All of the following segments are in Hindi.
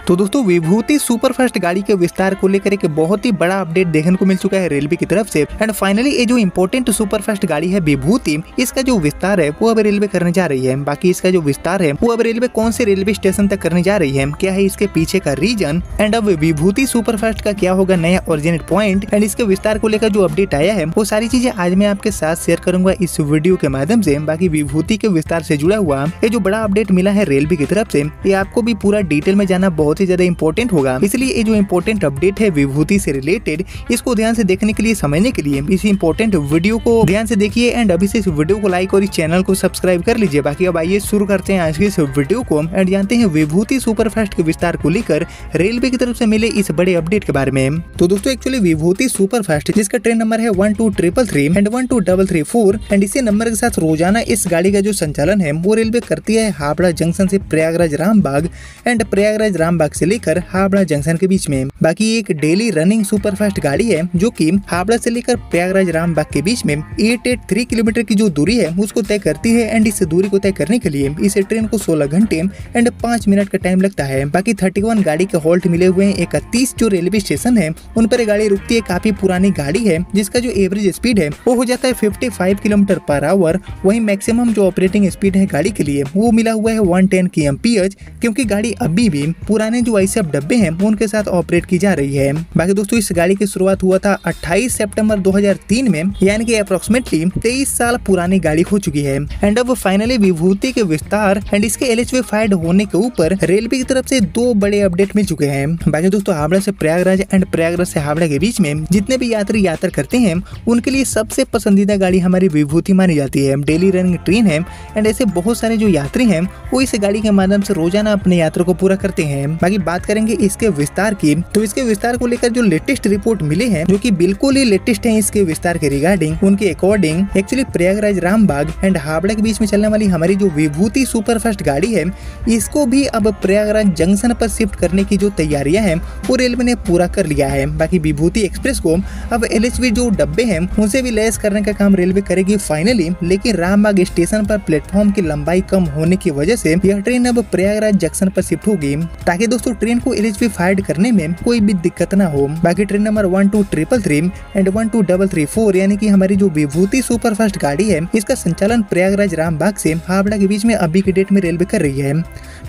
तो दोस्तों विभूति सुपरफास्ट गाड़ी के विस्तार को लेकर एक बहुत ही बड़ा अपडेट देखने को मिल चुका है रेलवे की तरफ से। एंड फाइनली ये जो इम्पोर्टेंट सुपरफास्ट गाड़ी है विभूति, इसका जो विस्तार है वो अब रेलवे करने जा रही है। बाकी इसका जो विस्तार है वो अब रेलवे कौन से रेलवे स्टेशन तक करने जा रही है, क्या है इसके पीछे का रीजन, एंड अब विभूति सुपरफास्ट का क्या होगा नया ओरिजिनेट पॉइंट, एंड इसके विस्तार को लेकर जो अपडेट आया है वो सारी चीजें आज मैं आपके साथ शेयर करूंगा इस वीडियो के माध्यम से। बाकी विभूति के विस्तार से जुड़ा हुआ ये जो बड़ा अपडेट मिला है रेलवे की तरफ से, ये आपको भी पूरा डिटेल में जाना बहुत ही ज्यादा इंपॉर्टेंट होगा। इसलिए ये जो इम्पोर्टेंट अपडेट है विभूति से रिलेटेड, इसको ध्यान से देखने के लिए, समझने के लिए इस इम्पोर्टेंट वीडियो को ध्यान से देखिए एंड अभी से इस वीडियो को लाइक और इस चैनल को सब्सक्राइब कर लीजिए। बाकी अब आइए शुरू करते हैं आज के इस वीडियो को एंड जानते हैं विभूति सुपरफास्ट के विस्तार को लेकर रेलवे की तरफ से मिले इस बड़े अपडेट के बारे में। तो दोस्तों एक्चुअली विभूति सुपरफास्ट जिसका ट्रेन नंबर है 12333 एंड 12334 एंड इसी नंबर के साथ रोजाना इस गाड़ी का जो संचालन है वो रेलवे करती है हावड़ा जंक्शन से प्रयागराज रामबाग एंड प्रयागराज रामबाग से लेकर हावड़ा जंक्शन के बीच में। बाकी एक डेली रनिंग सुपरफास्ट गाड़ी है जो कि हावड़ा से लेकर प्रयागराज रामबाग के बीच में 883 किलोमीटर की जो दूरी है उसको तय करती है एंड इस दूरी को तय करने के लिए इस ट्रेन को 16 घंटे एंड 5 मिनट का टाइम लगता है। बाकी 31 गाड़ी के हॉल्ट मिले हुए हैं। 31 जो रेलवे स्टेशन है उन पर गाड़ी रुकती है। काफी पुरानी गाड़ी है जिसका जो एवरेज स्पीड है वो हो जाता है 55 किलोमीटर पर आवर। वही मैक्सिमम जो ऑपरेटिंग स्पीड है गाड़ी के लिए वो मिला हुआ है 110 kmph, क्योंकि गाड़ी अभी भी पुराने जो आईएसएफ डब्बे हैं उनके साथ ऑपरेट की जा रही है। बाकी दोस्तों इस गाड़ी की शुरुआत हुआ था 28 सितंबर 2003 में, यानी कि अप्रोक्सीमेटली 23 साल पुरानी गाड़ी हो चुकी है। एंड अब फाइनली विभूति के विस्तार एंड इसके एलएचवी फाइड होने के ऊपर रेलवे की तरफ से दो बड़े अपडेट मिल चुके हैं। बाकी दोस्तों हावड़ा से प्रयागराज एंड प्रयागराज से हावड़ा के बीच में जितने भी यात्री यात्रा करते हैं उनके लिए सबसे पसंदीदा गाड़ी हमारी विभूति मानी जाती है। डेली रनिंग ट्रेन है एंड ऐसे बहुत सारे जो यात्री हैं वो इस गाड़ी के माध्यम से रोजाना अपने यात्रा को पूरा करते हैं। बाकी बात करेंगे इसके विस्तार की, तो इसके विस्तार को लेकर जो लेटेस्ट रिपोर्ट मिले हैं जो कि बिल्कुल ही लेटेस्ट है इसके विस्तार के रिगार्डिंग, उनके according actually Prayagraj Rambagh and Howrah के बीच में चलने वाली हमारी जो विभूति सुपरफास्ट गाड़ी है इसको भी अब प्रयागराज जंक्शन पर शिफ्ट करने की जो तैयारियां हैं वो रेलवे ने पूरा कर लिया है। बाकी विभूति एक्सप्रेस को अब एलएचवी जो डब्बे हैं उनसे भी लैस करने का काम रेलवे करेगी फाइनली, लेकिन रामबाग स्टेशन पर प्लेटफॉर्म की लंबाई कम होने की वजह से यह ट्रेन अब प्रयागराज जंक्शन पर शिफ्ट होगी ताकि दोस्तों ट्रेन को एलएचवी फाइड करने में कोई भी दिक्कत ना हो। बाकी ट्रेन नंबर 12333 एंड 12334 यानी कि हमारी जो विभूति सुपरफास्ट गाड़ी है इसका संचालन प्रयागराज रामबाग से हावड़ा के बीच में अभी की डेट में रेलवे कर रही है।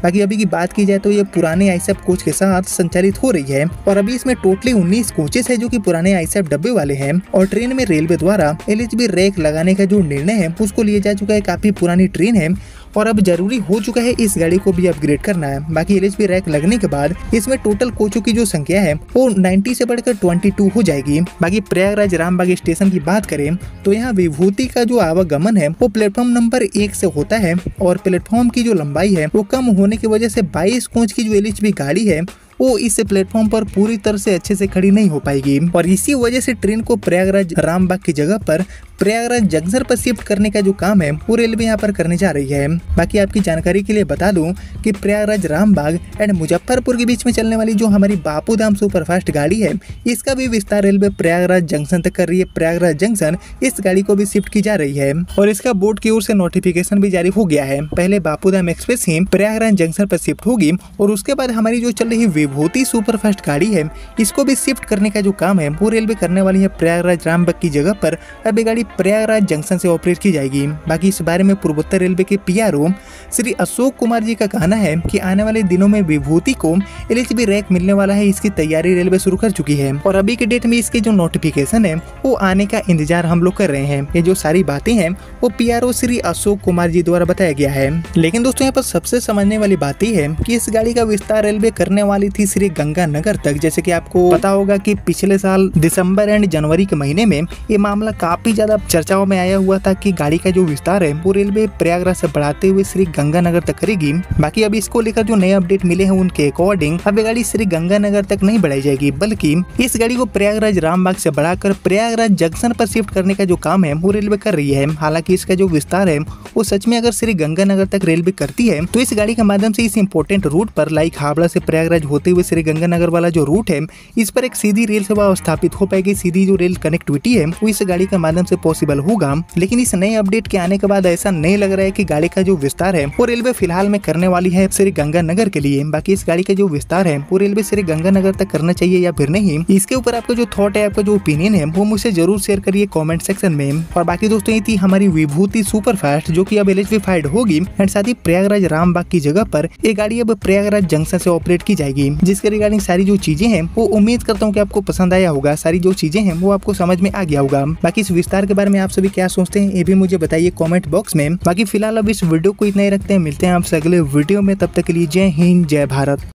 बाकी अभी की बात की जाए तो ये पुराने आईएसएफ कोच के साथ संचालित हो रही है और अभी इसमें टोटली 19 कोचेस है जो कि पुराने आईएसएफ डब्बे वाले हैं और ट्रेन में रेलवे द्वारा एलएचवी रैक लगाने का जो निर्णय है उसको लिया जा चुका है। काफी पुरानी ट्रेन है और अब जरूरी हो चुका है इस गाड़ी को भी अपग्रेड करना है। बाकी एलएचवी रैक लगने के बाद इसमें टोटल कोचों की जो संख्या है वो 90 से बढ़कर 22 हो जाएगी। बाकी प्रयागराज रामबाग स्टेशन की बात करें तो यहाँ विभूति का जो आवागमन है वो प्लेटफॉर्म नंबर 1 से होता है और प्लेटफॉर्म की जो लंबाई है वो कम होने की वजह से 22 कोच की जो एलएचवी गाड़ी है वो इस प्लेटफॉर्म पर पूरी तरह से अच्छे से खड़ी नहीं हो पाएगी और इसी वजह से ट्रेन को प्रयागराज रामबाग की जगह पर प्रयागराज जंक्शन पर शिफ्ट करने का जो काम है वो रेलवे यहाँ पर करने जा रही है। बाकी आपकी जानकारी के लिए बता दूं कि प्रयागराज रामबाग एंड मुजफ्फरपुर के बीच में चलने वाली जो हमारी बापू धाम सुपरफास्ट गाड़ी है इसका भी विस्तार रेलवे प्रयागराज जंक्शन तक कर रही है। प्रयागराज जंक्शन इस गाड़ी को भी शिफ्ट की जा रही है और इसका बोर्ड की ओर से नोटिफिकेशन भी जारी हो गया है। पहले बापू धाम एक्सप्रेस ही प्रयागराज जंक्शन पर शिफ्ट होगी और उसके बाद हमारी जो चल रही विभूति सुपरफास्ट गाड़ी है इसको भी शिफ्ट करने का जो काम है वो रेलवे करने वाली है। प्रयागराज रामबाग की जगह पर अब ये गाड़ी प्रयागराज जंक्शन से ऑपरेट की जाएगी। बाकी इस बारे में पूर्वोत्तर रेलवे के पीआरओ श्री अशोक कुमार जी का कहना है कि आने वाले दिनों में विभूति को एलएचवी रैक मिलने वाला है। इसकी तैयारी रेलवे शुरू कर चुकी है और अभी के डेट में इसकी जो नोटिफिकेशन है वो आने का इंतजार हम लोग कर रहे हैं। ये जो सारी बातें हैं वो पीआरओ श्री अशोक कुमार जी द्वारा बताया गया है। लेकिन दोस्तों यहाँ पर सबसे समझने वाली बात यह है कि इस गाड़ी का विस्तार रेलवे करने वाली थी श्री गंगानगर तक। जैसे कि आपको पता होगा कि पिछले साल दिसंबर एंड जनवरी के महीने में ये मामला काफी ज्यादा चर्चाओं में आया हुआ था कि गाड़ी का जो विस्तार है वो रेलवे प्रयागराज से बढ़ाते हुए श्री गंगानगर तक करेगी। बाकी अब इसको लेकर जो नए अपडेट मिले हैं उनके अकॉर्डिंग अब ये गाड़ी श्री गंगानगर तक नहीं बढ़ाई जाएगी बल्कि इस गाड़ी को प्रयागराज रामबाग से बढ़ाकर प्रयागराज जंक्शन पर शिफ्ट करने का जो काम है वो रेलवे कर रही है। हालांकि इसका जो विस्तार है वो सच में अगर श्री गंगानगर तक रेलवे करती है तो इस गाड़ी के माध्यम से इस इंपोर्टेंट रूट पर लाइक हावड़ा से प्रयागराज होते हुए श्री गंगानगर वाला जो रूट है इस पर एक सीधी रेल सेवा स्थापित हो पाएगी। सीधी जो रेल कनेक्टिविटी है वो इस गाड़ी के माध्यम से पॉसिबल होगा। लेकिन इस नए अपडेट के आने के बाद ऐसा नहीं लग रहा है कि गाड़ी का जो विस्तार है वो रेलवे फिलहाल में करने वाली है श्री गंगानगर के लिए। बाकी इस गाड़ी का जो विस्तार है वो रेलवे श्री गंगानगर तक करना चाहिए या फिर नहीं, इसके ऊपर आपका जो थॉट है, आपका जो ओपिनियन है वो मुझसे जरूर शेयर करिए कमेंट सेक्शन में। और बाकी दोस्तों ये थी हमारी विभूति सुपरफास्ट जो कि अब इलेक्ट्रिफाइड होगी एंड साथ ही प्रयागराज रामबाग की जगह पर ये गाड़ी अब प्रयागराज जंक्शन से ऑपरेट की जाएगी, जिसके रिगार्डिंग सारी जो चीजें हैं वो उम्मीद करता हूँ कि आपको पसंद आया होगा। सारी जो चीजें हैं वो आपको समझ में आ गया होगा। बाकी इस विस्तार के बारे में आप सभी क्या सोचते हैं ये भी मुझे बताइए कमेंट बॉक्स में। बाकी फिलहाल अब इस वीडियो को इतना ही रखते हैं, मिलते हैं आपसे अगले वीडियो में, तब तक के लिए जय हिंद जय भारत।